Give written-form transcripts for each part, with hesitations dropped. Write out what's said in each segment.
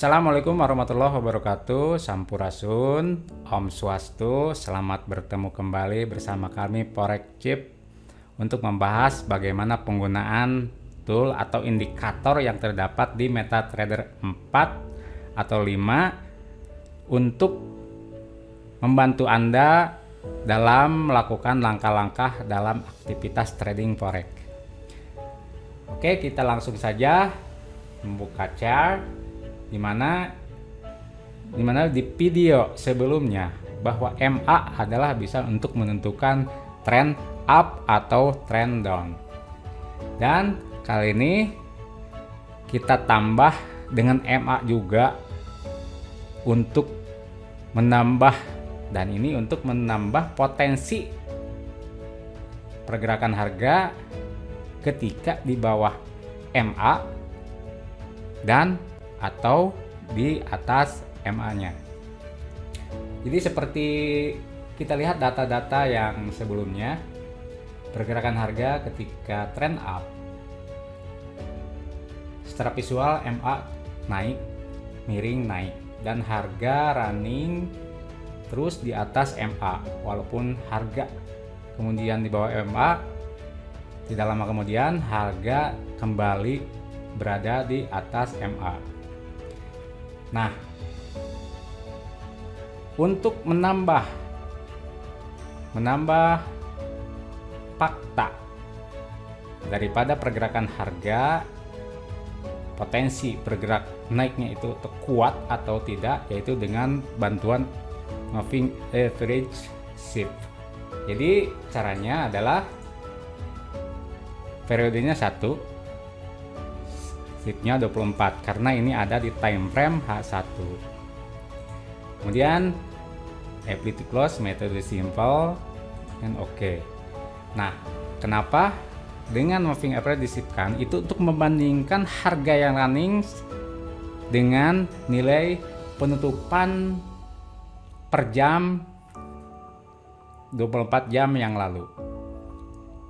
Assalamualaikum warahmatullahi wabarakatuh. Sampurasun, Om Swastu. Selamat bertemu kembali bersama kami Forex Chip untuk membahas bagaimana penggunaan tool atau indikator yang terdapat di MetaTrader 4 atau 5 untuk membantu Anda dalam melakukan langkah-langkah dalam aktivitas trading forex. Oke, kita langsung saja membuka chart di mana di video sebelumnya bahwa MA adalah bisa untuk menentukan trend up atau trend down. Dan kali ini kita tambah dengan MA juga untuk menambah, dan ini untuk menambah potensi pergerakan harga ketika di bawah MA dan atau di atas MA-nya. Jadi seperti kita lihat data-data yang sebelumnya, pergerakan harga ketika trend up secara visual MA naik, miring naik, dan harga running terus di atas MA walaupun harga kemudian di bawah MA. Tidak lama kemudian harga kembali berada di atas MA. Nah, untuk menambah fakta daripada pergerakan harga, potensi bergerak naiknya itu kuat atau tidak, yaitu dengan bantuan moving average shift. Jadi caranya adalah periodenya 1, shiftnya 24, karena ini ada di time frame H1. Kemudian ability close, metode simple, dan oke. Nah, kenapa dengan moving average disipkan itu untuk membandingkan harga yang running dengan nilai penutupan per jam 24 jam yang lalu.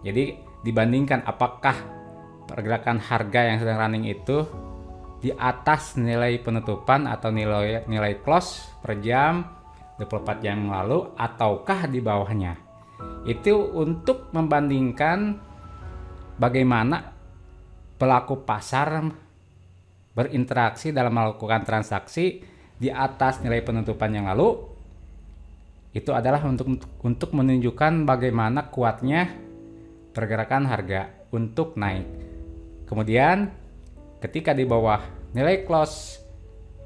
Jadi dibandingkan apakah pergerakan harga yang sedang running itu di atas nilai penutupan atau nilai close per jam 24 jam yang lalu ataukah di bawahnya. Itu untuk membandingkan bagaimana pelaku pasar berinteraksi dalam melakukan transaksi di atas nilai penutupan yang lalu. Itu adalah untuk menunjukkan bagaimana kuatnya pergerakan harga untuk naik. Kemudian ketika di bawah nilai close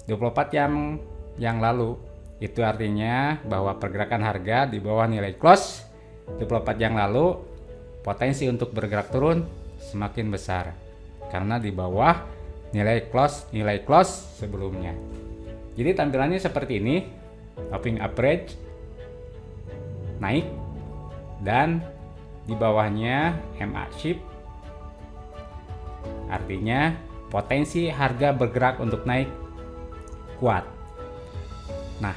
24 jam yang lalu, itu artinya bahwa pergerakan harga di bawah nilai close 24 jam lalu, potensi untuk bergerak turun semakin besar karena di bawah nilai close sebelumnya. Jadi tampilannya seperti ini, moving average naik dan di bawahnya MA shift, artinya potensi harga bergerak untuk naik kuat. Nah,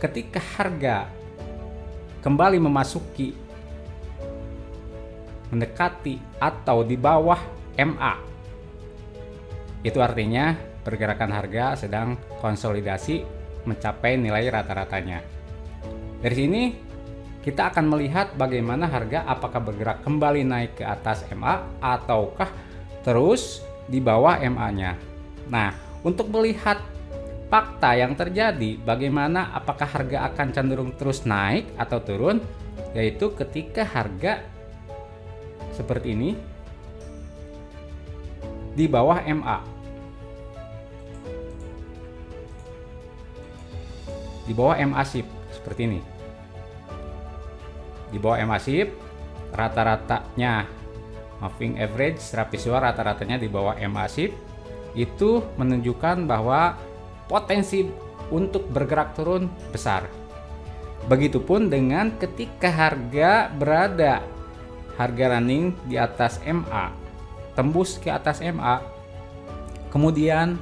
ketika harga kembali mendekati atau di bawah MA, itu artinya pergerakan harga sedang konsolidasi mencapai nilai rata-ratanya. Dari sini kita akan melihat bagaimana harga apakah bergerak kembali naik ke atas MA ataukah terus di bawah MA-nya. Nah, untuk melihat fakta yang terjadi, bagaimana apakah harga akan cenderung terus naik atau turun, yaitu ketika harga seperti ini di bawah MA. Di bawah MA shift seperti ini. Di bawah MA shift, rata-ratanya moving average secara visual rata-ratanya di bawah MA shift, itu menunjukkan bahwa potensi untuk bergerak turun besar. Begitupun dengan ketika harga running di atas MA, tembus ke atas MA, kemudian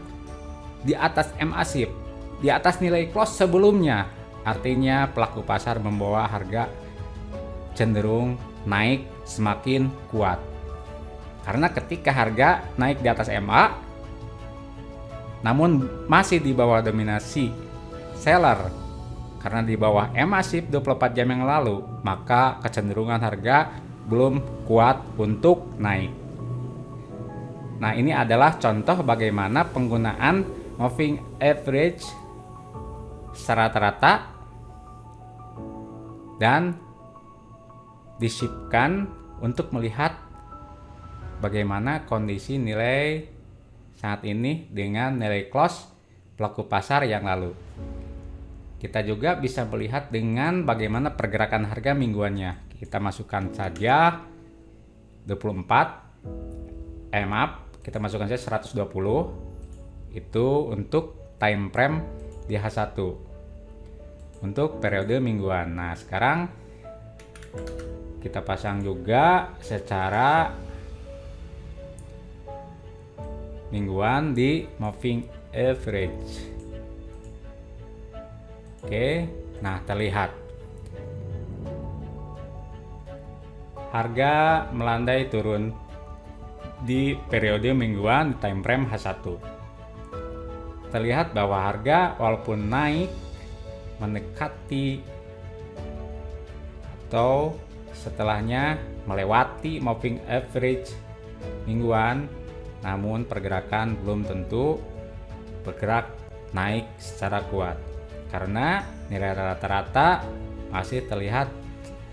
di atas MA shift, di atas nilai close sebelumnya, artinya pelaku pasar membawa harga cenderung naik semakin kuat. Karena ketika harga naik di atas MA, namun masih di bawah dominasi seller karena di bawah EMA SIP 24 jam yang lalu, maka kecenderungan harga belum kuat untuk naik. Nah, ini adalah contoh bagaimana penggunaan moving average secara rata-rata dan disipkan untuk melihat bagaimana kondisi nilai saat ini dengan nilai close pelaku pasar yang lalu. Kita juga bisa melihat dengan bagaimana pergerakan harga mingguannya. Kita masukkan saja 24, maaf, kita masukkan saja 120. Itu untuk time frame di H1 untuk periode mingguan. Nah, sekarang kita pasang juga secara mingguan di moving average. Oke, nah terlihat harga melandai turun di periode mingguan di time frame H1. Terlihat bahwa harga walaupun naik mendekati atau setelahnya melewati moving average mingguan, namun pergerakan belum tentu bergerak naik secara kuat karena nilai rata-rata masih terlihat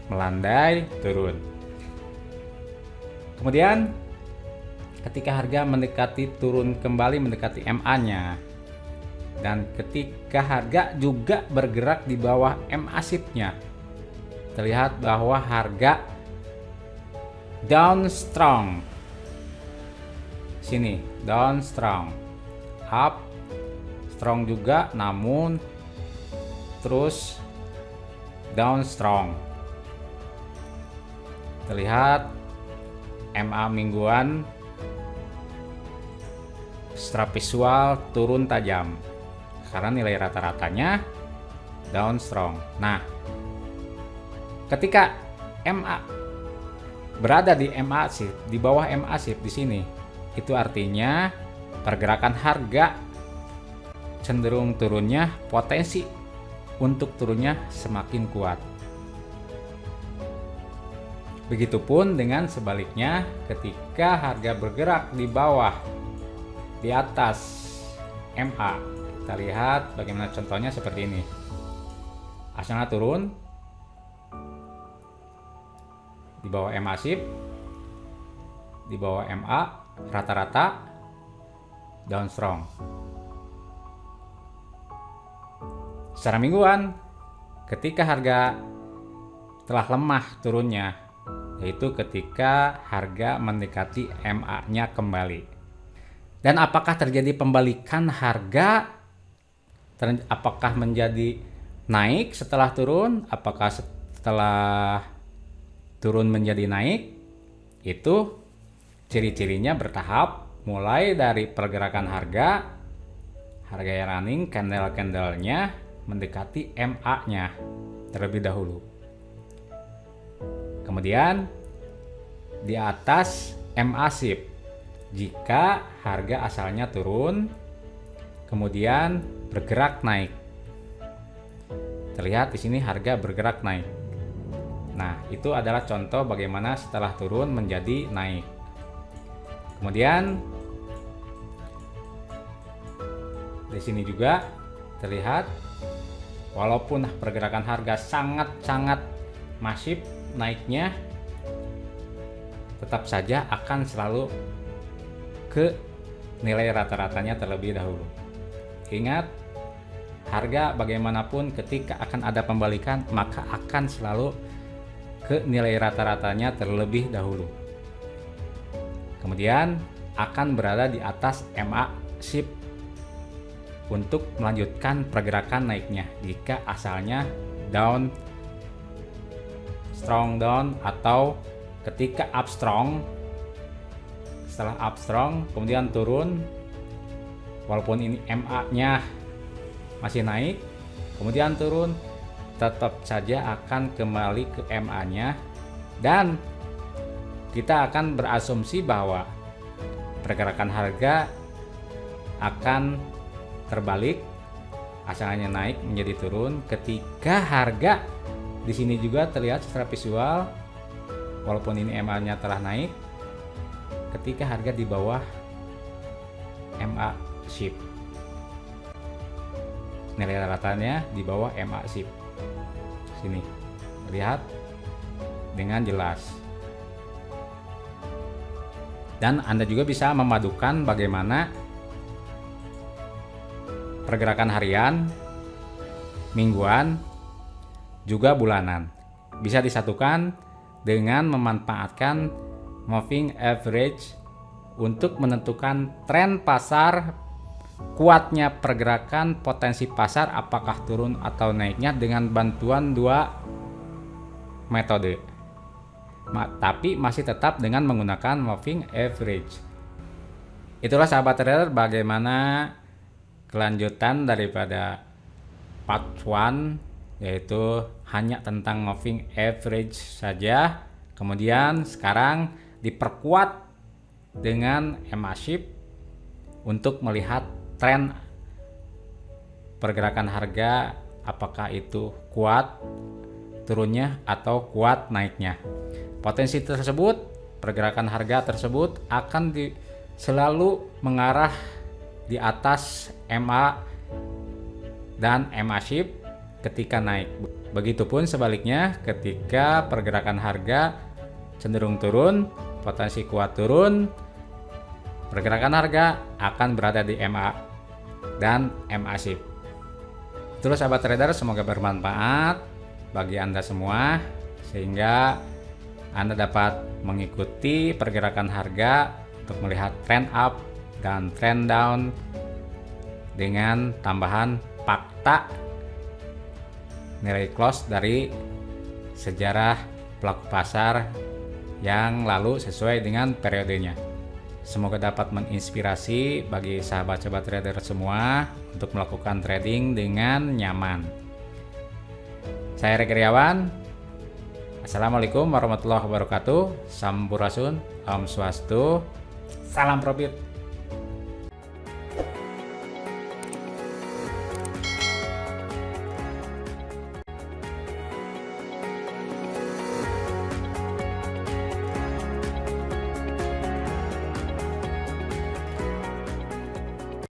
melandai turun. Kemudian ketika harga mendekati turun kembali mendekati MA-nya dan ketika harga juga bergerak di bawah MA SIP-nya, terlihat bahwa harga down strong. Sini down strong, up strong juga, namun terus down strong. Terlihat MA mingguan secara visual turun tajam karena nilai rata-ratanya down strong. Nah, ketika MA berada di MA SIP, di bawah MA SIP di sini, itu artinya pergerakan harga cenderung turunnya, potensi untuk turunnya semakin kuat. Begitupun dengan sebaliknya, ketika harga bergerak di bawah, di atas MA, kita lihat bagaimana contohnya seperti ini. Asalnya turun di bawah MA SIP, di bawah MA rata-rata down strong. Secara mingguan, ketika harga telah lemah turunnya, yaitu ketika harga mendekati MA-nya kembali. Dan apakah terjadi pembalikan harga? Apakah menjadi naik setelah turun? Apakah setelah turun menjadi naik? Itu ciri-cirinya bertahap, mulai dari pergerakan harga yang running, candle-candlenya mendekati MA-nya terlebih dahulu. Kemudian di atas MA SIP, jika harga asalnya turun, kemudian bergerak naik. Terlihat di sini harga bergerak naik. Nah, itu adalah contoh bagaimana setelah turun menjadi naik. Kemudian di sini juga terlihat walaupun pergerakan harga sangat-sangat masif naiknya, tetap saja akan selalu ke nilai rata-ratanya terlebih dahulu. Ingat, harga bagaimanapun ketika akan ada pembalikan, maka akan selalu ke nilai rata-ratanya terlebih dahulu. Kemudian akan berada di atas MA SIP untuk melanjutkan pergerakan naiknya jika asalnya down strong down, atau ketika up strong, setelah up strong kemudian turun, walaupun ini MA-nya masih naik kemudian turun, tetap saja akan kembali ke MA-nya, dan kita akan berasumsi bahwa pergerakan harga akan terbalik, asalnya naik menjadi turun. Ketika harga di sini juga terlihat secara visual, walaupun ini MA-nya telah naik, ketika harga di bawah MA shift, nilai ratanya di bawah MA shift. Sini lihat dengan jelas. Dan Anda juga bisa memadukan bagaimana pergerakan harian, mingguan, juga bulanan. Bisa disatukan dengan memanfaatkan moving average untuk menentukan tren pasar, kuatnya pergerakan, potensi pasar apakah turun atau naiknya dengan bantuan dua metode. Tapi masih tetap dengan menggunakan moving average. Itulah sahabat trader bagaimana kelanjutan daripada part 1, yaitu hanya tentang moving average saja. Kemudian sekarang diperkuat dengan MA shift untuk melihat tren pergerakan harga, apakah itu kuat turunnya atau kuat naiknya. Potensi tersebut, pergerakan harga tersebut akan selalu mengarah di atas MA dan MA shift ketika naik. Begitupun sebaliknya, ketika pergerakan harga cenderung turun, potensi kuat turun, pergerakan harga akan berada di MA dan MA shift. Itulah sahabat trader, semoga bermanfaat bagi Anda semua sehingga Anda dapat mengikuti pergerakan harga untuk melihat trend up dan trend down dengan tambahan fakta nilai close dari sejarah pelaku pasar yang lalu sesuai dengan periodenya. Semoga dapat menginspirasi bagi sahabat-sahabat trader semua untuk melakukan trading dengan nyaman. Saya Rek Iriawan. Assalamualaikum warahmatullahi wabarakatuh. Sampurasun, Om Swastiastu, salam profit.